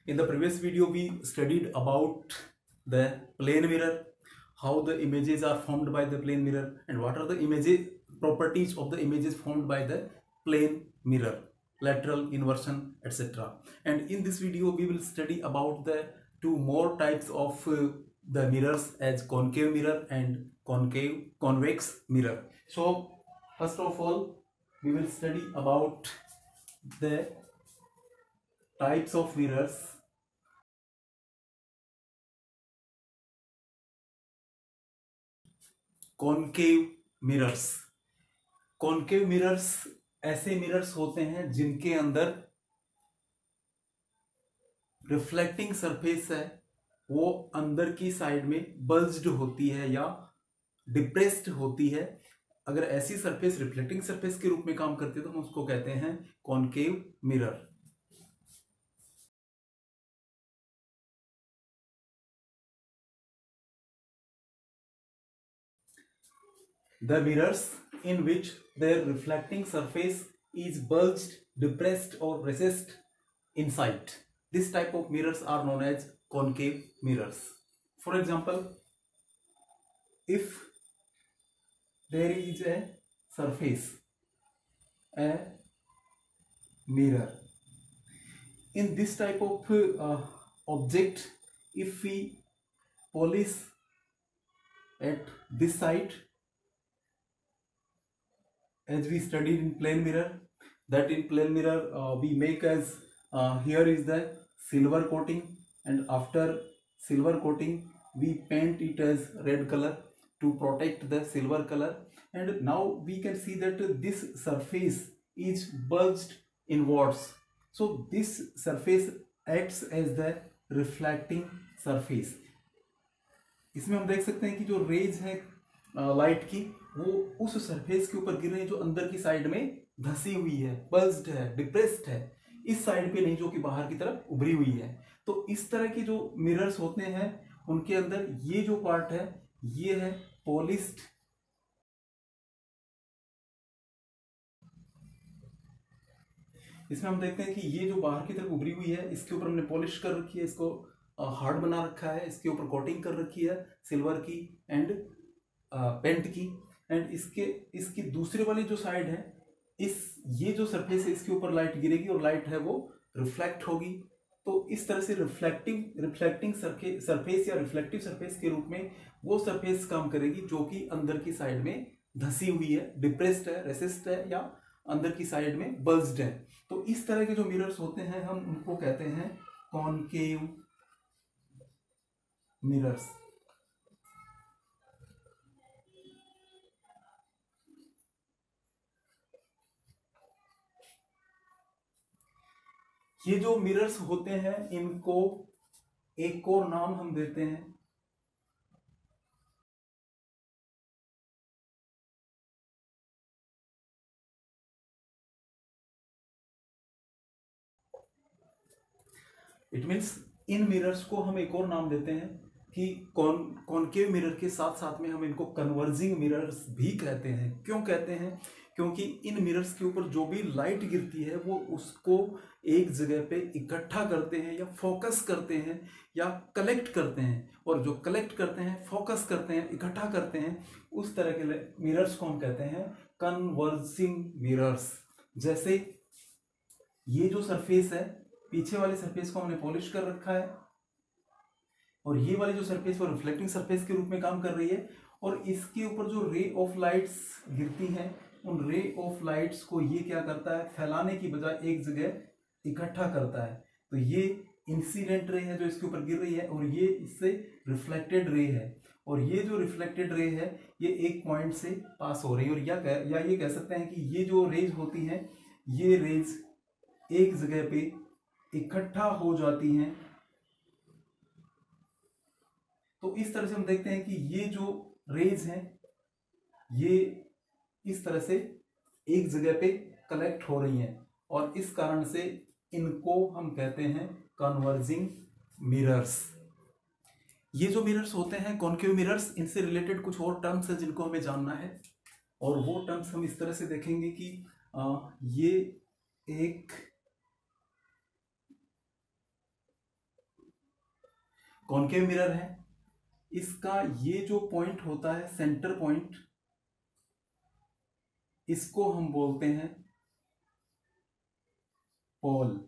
In the previous video, we studied about the plane mirror, how the images are formed by the plane mirror, and what are the images properties of the images formed by the plane mirror, lateral, inversion, etc. And in this video, we will study about the two more types of the mirrors as concave mirror and convex mirror. So first of all, we will study about the types of mirrors. Concave mirrors. Concave mirrors ऐसे mirrors होते हैं जिनके अंदर reflecting surface है वो अंदर की side में बल्ज्ड होती है या डिप्रेस्ड होती है। अगर ऐसी सरफेस रिफ्लेक्टिंग सरफेस के रूप में काम करती है तो हम उसको कहते हैं concave mirror. The mirrors in which their reflecting surface is bulged, depressed or recessed inside. This type of mirrors are known as concave mirrors. For example, if there is a surface, a mirror, in this type of object, if we polish at this side, as we studied in plane mirror, that in plane mirror we make as here is the silver coating, and after silver coating we paint it as red color to protect the silver color, and now we can see that this surface is bulged inwards. So this surface acts as the reflecting surface. इसमें हम देख सकते हैं कि जो raise है light की वो उस सरफेस के ऊपर गिर रही है जो अंदर की साइड में धसी हुई है, बल्ज्ड है, डिप्रेस्ड है, इस साइड पे नहीं जो कि बाहर की तरफ उभरी हुई है। तो इस तरह के जो मिरर्स होते हैं उनके अंदर ये जो पार्ट है ये है पॉलिश्ड, इसमें हम देखते हैं कि ये जो बाहर की तरफ उभरी हुई है इसके ऊपर हमने पॉलिश कर रखी है, इसको हार्ड बना रखा है, इसके ऊपर कोटिंग कर रखी है सिल्वर की एंड पेंट की, एंड इसकी दूसरे वाली जो साइड है ये जो सरफेस है इसके ऊपर लाइट गिरेगी और लाइट है वो रिफ्लेक्ट होगी। तो इस तरह से रिफ्लेक्टिंग सरफेस या रिफ्लेक्टिव सरफेस के रूप में वो सरफेस काम करेगी जो कि अंदर की साइड में धसी हुई है, डिप्रेस्ड है, रेसिस्ट है या अंदर की साइड में बल्ज्ड है। तो इस तरह के जो मिरर्स होते हैं हम उनको कहते हैं कॉनकेव मिरर्स। ये जो मिरर्स होते हैं इनको एक और नाम हम देते हैं इट मीन्स इन मिरर्स को हम एक और नाम देते हैं कि कॉनकेव मिरर के साथ साथ में हम इनको कन्वर्जिंग मिरर्स भी कहते हैं। क्यों कहते हैं? क्योंकि इन मिरर्स के ऊपर जो भी लाइट गिरती है वो उसको एक जगह पे इकट्ठा करते हैं या फोकस करते हैं या कलेक्ट करते हैं, और जो कलेक्ट करते हैं, फोकस करते हैं, इकट्ठा करते हैं, उस तरह के मिरर्स को हम कहते हैं कन्वर्जिंग मिरर्स। जैसे ये जो सरफेस है, पीछे वाली सरफेस को हमने पॉलिश कर रखा है और ये वाली जो सरफेस वो रिफ्लेक्टिंग सरफेस के रूप में काम कर रही है, और इसके ऊपर जो रे ऑफ लाइट्स गिरती हैं उन रे ऑफ लाइट्स को ये क्या करता है, फैलाने की बजाय एक जगह इकट्ठा करता है। तो ये इंसिडेंट रे है जो इसके ऊपर गिर रही है और ये इससे रिफ्लेक्टेड रे है, और ये जो रिफ्लेक्टेड रे है ये एक पॉइंट से पास हो रही है, और या ये कह सकते हैं कि ये जो रेज होती हैं ये रेज एक जगह पे इकट्ठा हो जाती हैं। तो इस तरह से हम देखते हैं कि ये जो रेज हैं ये इस तरह से एक जगह पे कलेक्ट हो रही हैं, और इस कारण से इनको हम कहते हैं कन्वर्जिंग मिरर्स। ये जो मिरर्स होते हैं कॉनकेव मिरर्स, इनसे रिलेटेड कुछ और टर्म्स है जिनको हमें जानना है, और वो टर्म्स हम इस तरह से देखेंगे कि ये एक कॉनकेव मिरर है, इसका ये जो पॉइंट होता है सेंटर पॉइंट, इसको हम बोलते हैं पोल,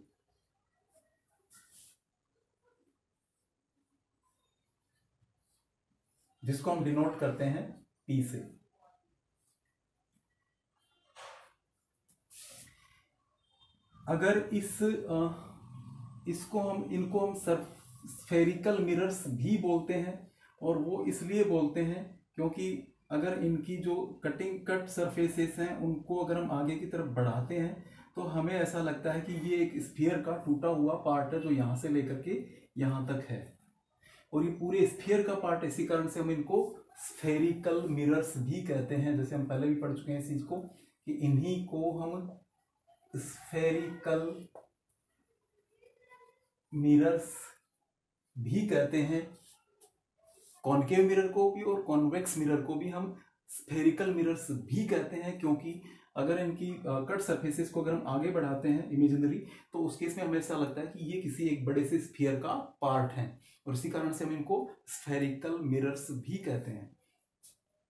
जिसको हम डिनोट करते हैं P से। अगर इनको हम स्फेरिकल मिरर्स भी बोलते हैं, और वो इसलिए बोलते हैं क्योंकि अगर इनकी जो कट सरफेसेस हैं उनको अगर हम आगे की तरफ बढ़ाते हैं तो हमें ऐसा लगता है कि ये एक स्फीयर का टूटा हुआ पार्ट है जो यहाँ से लेकर के यहाँ तक है, और ये पूरे स्फीयर का पार्ट, इसी कारण से हम इनको स्फेरिकल मिरर्स भी कहते हैं। जैसे हम पहले भी पढ़ चुके हैं इस चीज को कि इन्हीं को हम स्फेरिकल मिरर्स भी कहते हैं। कॉनकेव मिरर को भी और कॉन्वेक्स मिरर को भी हम स्फेरिकल मिरर्स भी कहते हैं, क्योंकि अगर इनकी कट सरफेसेस को अगर हम आगे बढ़ाते हैं इमेजिनरी, तो उस केस में हमें ऐसा लगता है कि ये किसी एक बड़े से स्फीयर का पार्ट है, और इसी कारण से हम इनको स्फेरिकल मिरर्स भी कहते हैं।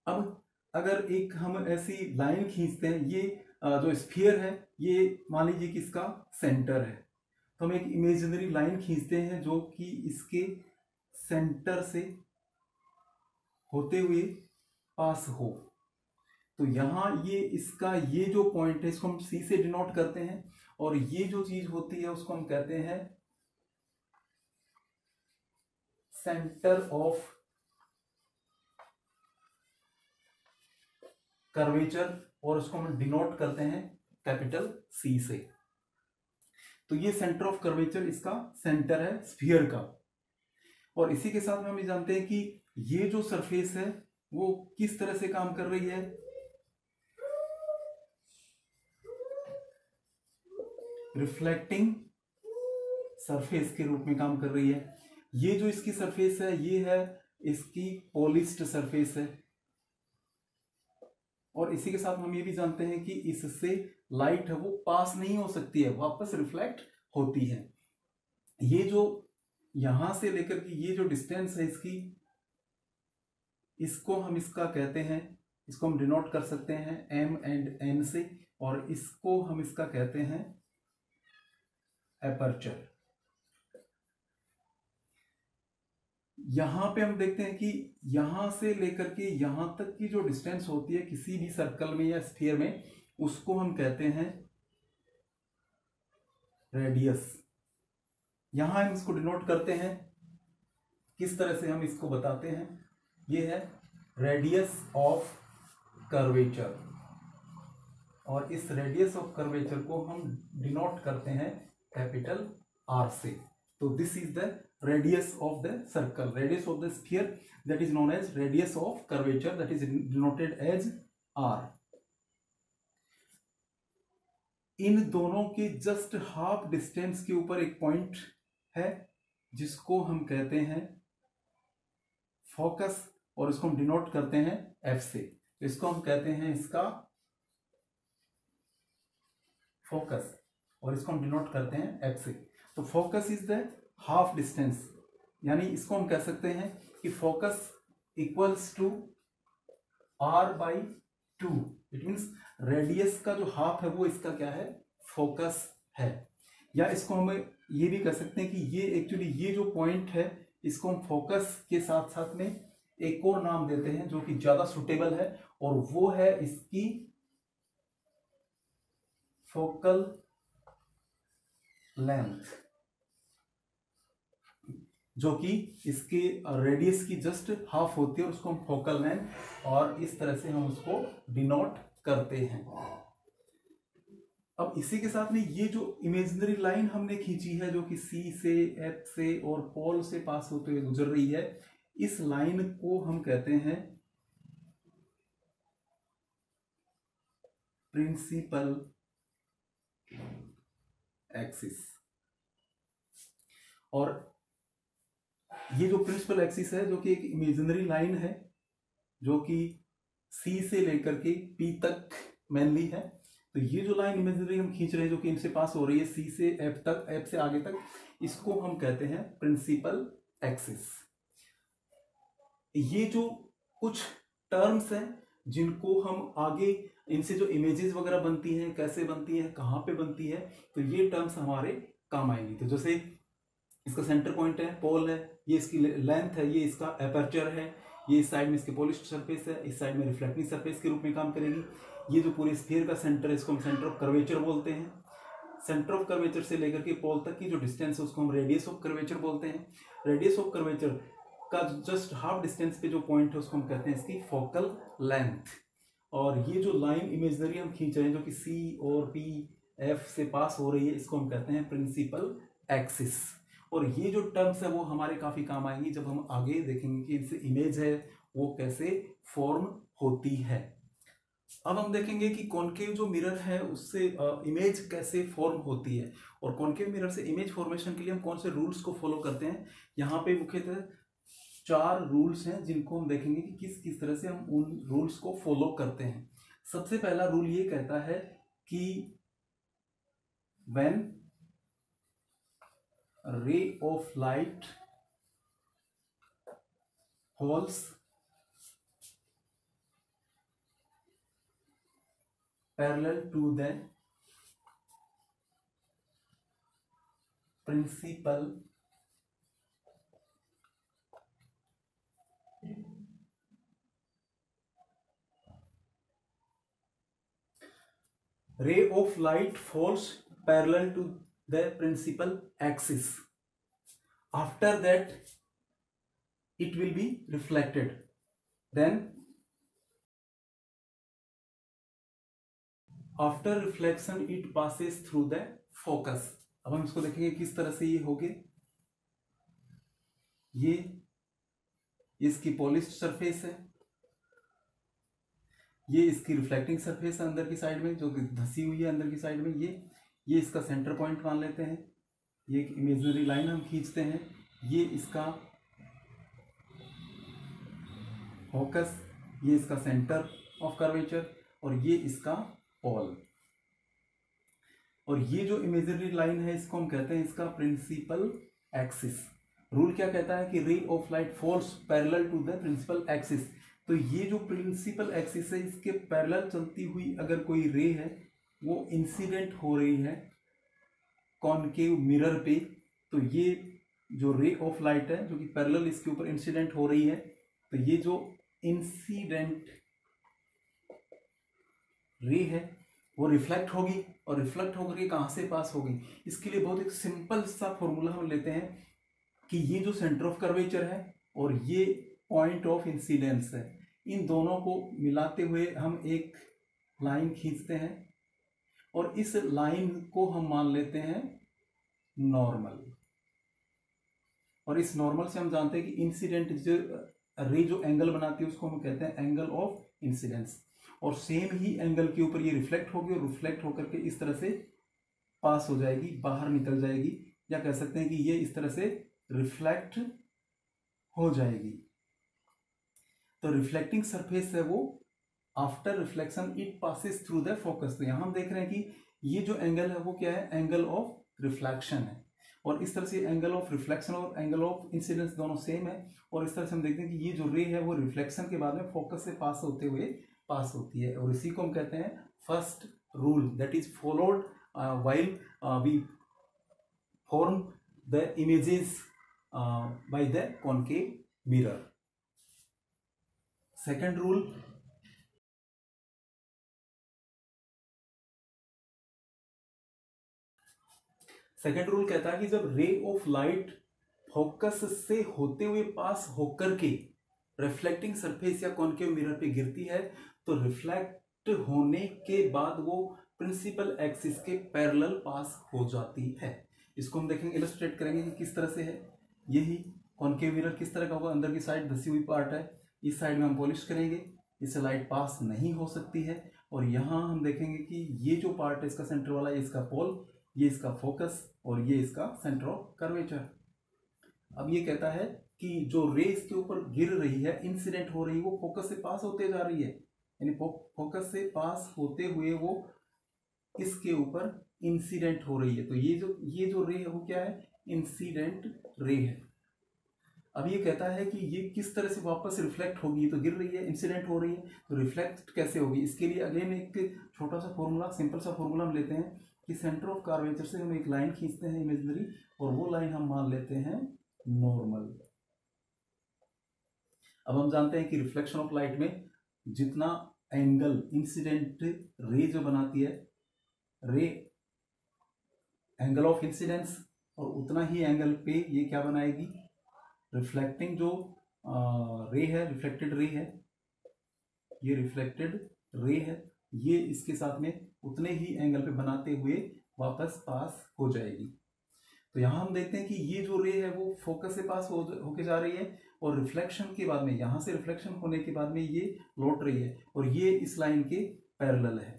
अब अगर एक हम ऐसी लाइन खींचते हैं, ये जो स्फीयर है ये मान लीजिए कि इसका सेंटर है, तो हम एक इमेजिनरी लाइन खींचते हैं जो कि इसके सेंटर से होते हुए पास हो। तो यहाँ ये इसका ये जो पॉइंट है इसको हम C से डिनोट करते हैं, और ये जो चीज होती है उसको हम कहते हैं सेंटर ऑफ कर्वेचर, और उसको हम डिनोट करते हैं कैपिटल C से। तो ये सेंटर ऑफ कर्वेचर इसका सेंटर है स्फीयर का, और इसी के साथ में हम ये जानते हैं कि ये जो सरफेस है वो किस तरह से काम कर रही है, रिफ्लेक्टिंग सरफेस के रूप में काम कर रही है। ये जो इसकी सरफेस है ये है इसकी पॉलिश्ड सरफेस है, और इसी के साथ हम ये भी जानते हैं कि इससे लाइट है वो पास नहीं हो सकती है, वापस रिफ्लेक्ट होती है। ये जो यहां से लेकर के ये जो डिस्टेंस है इसकी, इसको हम इसका कहते हैं, इसको हम डिनोट कर सकते हैं M एंड N से, और इसको हम इसका कहते हैं एपर्चर। यहां पे हम देखते हैं कि यहां से लेकर के यहां तक की जो डिस्टेंस होती है किसी भी सर्कल में या स्फीयर में, उसको हम कहते हैं रेडियस। यहां हम इसको डिनोट करते हैं, किस तरह से हम इसको बताते हैं, ये है रेडियस ऑफ कर्वेचर, और इस रेडियस ऑफ कर्वेचर को हम डिनोट करते हैं कैपिटल R से। तो this is the radius of the circle, radius of the sphere, that is known as radius of curvature, that is denoted as R। इन दोनों के जस्ट हाफ डिस्टेंस के ऊपर एक पॉइंट है जिसको हम कहते हैं फोकस, और इसको हम डिनोट करते हैं F से। इसको हम कहते हैं इसका फोकस, और इसको हम डिनोट करते हैं F से। तो focus is the half distance, यानी इसको हम कह सकते हैं कि focus equals to R/2। It means radius का जो हाफ है वो इसका क्या है, फोकस है। या इसको हम ये भी कह सकते हैं कि ये एक्चुअली ये जो पॉइंट है इसको हम फोकस के साथ साथ में एक और नाम देते हैं जो कि ज्यादा सुटेबल है, और वो है इसकी फोकल लेंथ, जो कि इसके रेडियस की जस्ट हाफ होती है, और उसको हम फोकल लेंथ, और इस तरह से हम उसको डिनोट करते हैं। अब इसी के साथ में ये जो इमेजिनरी लाइन हमने खींची है जो कि C से F से और पोल से पास होते हुए गुजर रही है, इस लाइन को हम कहते हैं प्रिंसिपल एक्सिस। और ये जो प्रिंसिपल एक्सिस है जो कि एक इमेजिनरी लाइन है जो कि C से लेकर के P तक मेनली है, तो ये जो लाइन इमेजिनरी हम खींच रहे हैं जो कि इनसे पास हो रही है C से F तक, F से आगे तक, इसको हम कहते हैं प्रिंसिपल एक्सिस। ये जो कुछ टर्म्स हैं जिनको हम आगे, इनसे जो इमेजेस वगैरह बनती हैं, कैसे बनती हैं, कहाँ पे बनती है, तो ये टर्म्स हमारे काम आएंगी। तो जैसे इसका सेंटर पॉइंट है, पोल है, ये इसकी लेंथ है, ये इसका एपर्चर है, ये इस साइड में इसके पॉलिश्ड सरफेस है, इस साइड में रिफ्लेक्टिंग सरफेस के रूप में काम करेगी। ये जो पूरे स्फीयर का सेंटर है इसको हम सेंटर ऑफ कर्वेचर बोलते हैं। सेंटर ऑफ कर्वेचर से लेकर के पोल तक की जो डिस्टेंस है उसको हम रेडियस ऑफ कर्वेचर बोलते हैं। रेडियस ऑफ कर्वेचर का जस्ट हाफ डिस्टेंस पे जो पॉइंट है उसको हम कहते हैं इसकी फोकल लेंथ। और ये जो लाइन इमेजनरी हम खींच रहे हैं जो कि सी और पी एफ से पास हो रही है, इसको हम कहते हैं प्रिंसिपल एक्सिस। और ये जो टर्म्स है वो हमारे काफी काम आएंगी जब हम आगे देखेंगे कि इनसे इमेज है वो कैसे फॉर्म होती है। अब हम देखेंगे कि कॉनकेव जो मिरर है उससे इमेज कैसे फॉर्म होती है, और कॉनकेव मिरर से इमेज फॉर्मेशन के लिए हम कौन से रूल्स को फॉलो करते हैं। यहाँ पे मुख्यतः 4 रूल्स हैं जिनको हम देखेंगे कि किस किस तरह से हम उन रूल्स को फॉलो करते हैं। सबसे पहला रूल ये कहता है कि व्हेन रे of light false parallel to the principal ray of light falls parallel to the principal axis. After that it will be reflected. Then after reflection it passes through the focus. अब हम इसको देखेंगे किस तरह से ये होगे। ये इसकी पॉलिश्ड सरफेस है, ये इसकी रिफ्लेक्टिंग सरफेस है अंदर की साइड में जो धसी हुई है अंदर की साइड में। ये इसका सेंटर पॉइंट मान लेते हैं, ये एक इमेजिनरी लाइन हम खींचते हैं, ये इसका फोकस, ये इसका सेंटर ऑफ कर्वेचर और ये इसका पोल। और ये जो इमेजिनरी लाइन है इसको हम कहते हैं इसका प्रिंसिपल एक्सिस। रूल क्या कहता है कि ray of light falls parallel to the principal axis. तो ये जो प्रिंसिपल एक्सिस है इसके पैरेलल चलती हुई अगर कोई रे है वो इंसिडेंट हो रही है कॉनकेव मिरर पे, तो ये जो रे ऑफ लाइट है जो कि पैरेलल इसके ऊपर इंसिडेंट हो रही है, तो ये जो इंसिडेंट रे है वो रिफ्लेक्ट होगी, और रिफ्लेक्ट होकर के कहाँ से पास होगी। इसके लिए बहुत एक सिंपल सा फॉर्मूला हम लेते हैं कि ये जो सेंटर ऑफ कर्वेचर है और ये पॉइंट ऑफ इंसिडेंस है, इन दोनों को मिलाते हुए हम एक लाइन खींचते हैं और इस लाइन को हम मान लेते हैं नॉर्मल। और इस नॉर्मल से हम जानते हैं कि इंसिडेंट जो रे जो एंगल बनाती है उसको हम कहते हैं एंगल ऑफ इंसिडेंस। और सेम ही एंगल के ऊपर ये रिफ्लेक्ट होगी और रिफ्लेक्ट होकर के इस तरह से पास हो जाएगी, बाहर निकल जाएगी, या कह सकते हैं कि ये इस तरह से रिफ्लेक्ट हो जाएगी। तो रिफ्लेक्टिंग सरफेस है वो after reflection it passes through the focus. तो यहां हम देख रहे हैं कि ये जो एंगल है वो क्या है, एंगल ऑफ रिफ्लेक्शन है। और इस तरह से एंगल ऑफ रिफ्लेक्शन और एंगल ऑफ इंसिडेंस दोनों सेम है। और इस तरह से हम देखते हैं कि ये जो रे है वो रिफ्लेक्शन के बाद में फोकस से पास होते हुए पास होती है। और इसी को हम कहते हैं first rule that is followed while we form the images by the concave mirror. Second rule, second rule कहता है कि जब रे ऑफ लाइट फोकस से होते हुए पास होकर के रिफ्लेक्टिंग सरफेस या कॉनकेव मिरर पे गिरती है तो रिफ्लेक्ट होने के बाद वो प्रिंसिपल एक्सिस के पैरेलल पास हो जाती है। इसको हम देखेंगे, इलस्ट्रेट करेंगे कि किस तरह से है। यही कॉनकेव मिरर किस तरह का होगा, अंदर की साइड धसी हुई पार्ट है, इस साइड में हम पॉलिश करेंगे, इससे लाइट पास नहीं हो सकती है। और यहाँ हम देखेंगे कि ये जो पार्ट है इसका सेंटर वाला, ये इसका पोल, ये इसका फोकस और ये इसका सेंटर ऑफ कर्वेचर। अब ये कहता है कि जो रे इसके ऊपर गिर रही है, इंसिडेंट हो रही है, वो फोकस से पास होते जा रही है, यानी फोकस से पास होते हुए वो इसके ऊपर इंसिडेंट हो रही है। तो ये जो रे है वो क्या है, इंसिडेंट रे है। अब ये कहता है कि ये किस तरह से वापस रिफ्लेक्ट होगी, तो गिर रही है, इंसिडेंट हो रही है, तो रिफ्लेक्ट कैसे होगी। इसके लिए अगेन एक छोटा सा फॉर्मूला, सिंपल सा फॉर्मूला हम लेते हैं कि सेंटर ऑफ कर्वेचर से हम एक लाइन खींचते हैं इमेजिनरी, और वो लाइन हम मान लेते हैं नॉर्मल। अब हम जानते हैं कि रिफ्लेक्शन ऑफ लाइट में जितना एंगल इंसिडेंट रे जो बनाती है, रे एंगल ऑफ इंसिडेंस, और उतना ही एंगल पे ये क्या बनाएगी, रिफ्लेक्टिंग जो रे है, रिफ्लेक्टेड रे है, ये रिफ्लेक्टेड रे है, ये इसके साथ में उतने ही एंगल पे बनाते हुए वापस पास हो जाएगी। तो यहाँ हम देखते हैं कि ये जो रे है वो फोकस से पास होके जा रही है, और रिफ्लेक्शन के बाद में, यहाँ से रिफ्लेक्शन होने के बाद में ये लौट रही है, और ये इस लाइन के पैरेलल है।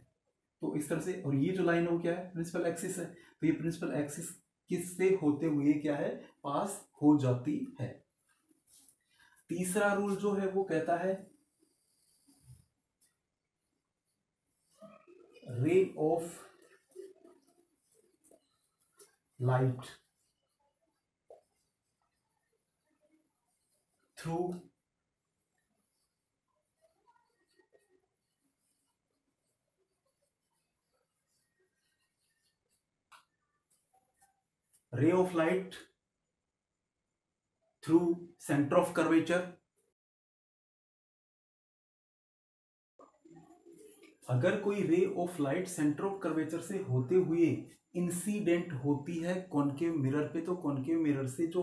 तो इस तरह से, और ये जो लाइन है वो क्या है, प्रिंसिपल एक्सिस है, तो ये प्रिंसिपल एक्सिस किससे होते हुए क्या है, पास हो जाती है। तीसरा रूल जो है वो कहता है रे ऑफ लाइट थ्रू रे of light through centre of curvature. अगर कोई रे of light centre of curvature से होते हुए इंसिडेंट होती है कॉनकेव मिरर पे, तो कॉनकेव मिरर से जो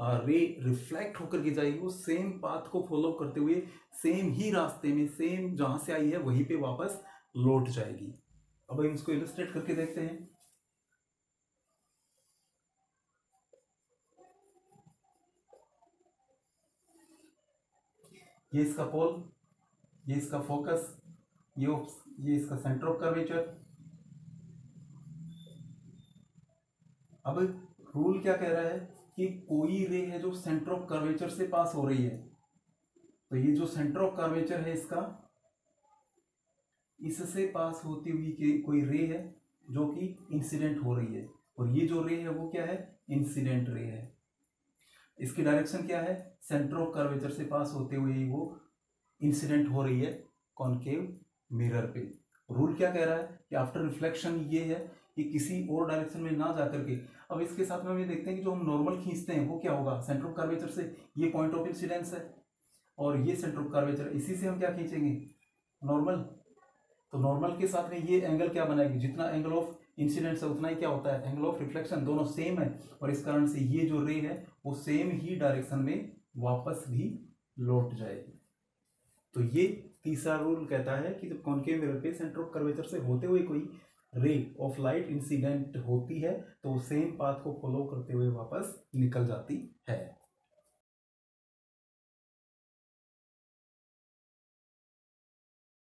रे रिफ्लेक्ट होकर के जाएगी वो सेम पाथ को फॉलो करते हुए सेम ही रास्ते में, सेम जहां से आई है वहीं पे वापस लौट जाएगी। अब हम इसको इलस्ट्रेट करके देखते हैं। ये इसका पोल, ये इसका फोकस, ये इसका सेंटर ऑफ कर्वेचर। अब रूल क्या कह रहा है कि कोई रे है जो सेंटर ऑफ कर्वेचर से पास हो रही है, तो ये जो सेंटर ऑफ कर्वेचर है इसका, इससे पास होती हुई कोई रे है जो कि इंसिडेंट हो रही है, और ये जो रे है वो क्या है, इंसिडेंट रे है। इसकी डायरेक्शन क्या है, सेंटर ऑफ कर्वेचर से पास होते हुए वो इंसिडेंट हो रही है कॉनकेव मिरर पे। रूल क्या कह रहा है कि आफ्टर रिफ्लेक्शन ये है कि किसी और डायरेक्शन में ना जाकर के, अब इसके साथ में हम ये देखते हैं कि जो हम नॉर्मल खींचते हैं वो क्या होगा, सेंटर ऑफ कर्वेचर से, ये पॉइंट ऑफ इंसिडेंस है, और ये सेंटर ऑफ कर्वेचर, इसी से हम क्या खींचेंगे, नॉर्मल। तो नॉर्मल के साथ में ये एंगल क्या बनाएगी, जितना एंगल ऑफ इंसिडेंस है उतना ही क्या होता है, एंगल ऑफ रिफ्लेक्शन, दोनों सेम है, और इस कारण से ये जो रे है वो सेम ही डायरेक्शन में वापस भी लौट जाएगी। तो ये तीसरा रूल कहता है कि जब कॉनकेव मिरर पे सेंटर ऑफ कर्वेचर से होते हुए कोई रे ऑफ लाइट इंसिडेंट होती है तो सेम पाथ को फॉलो करते हुए वापस निकल जाती है।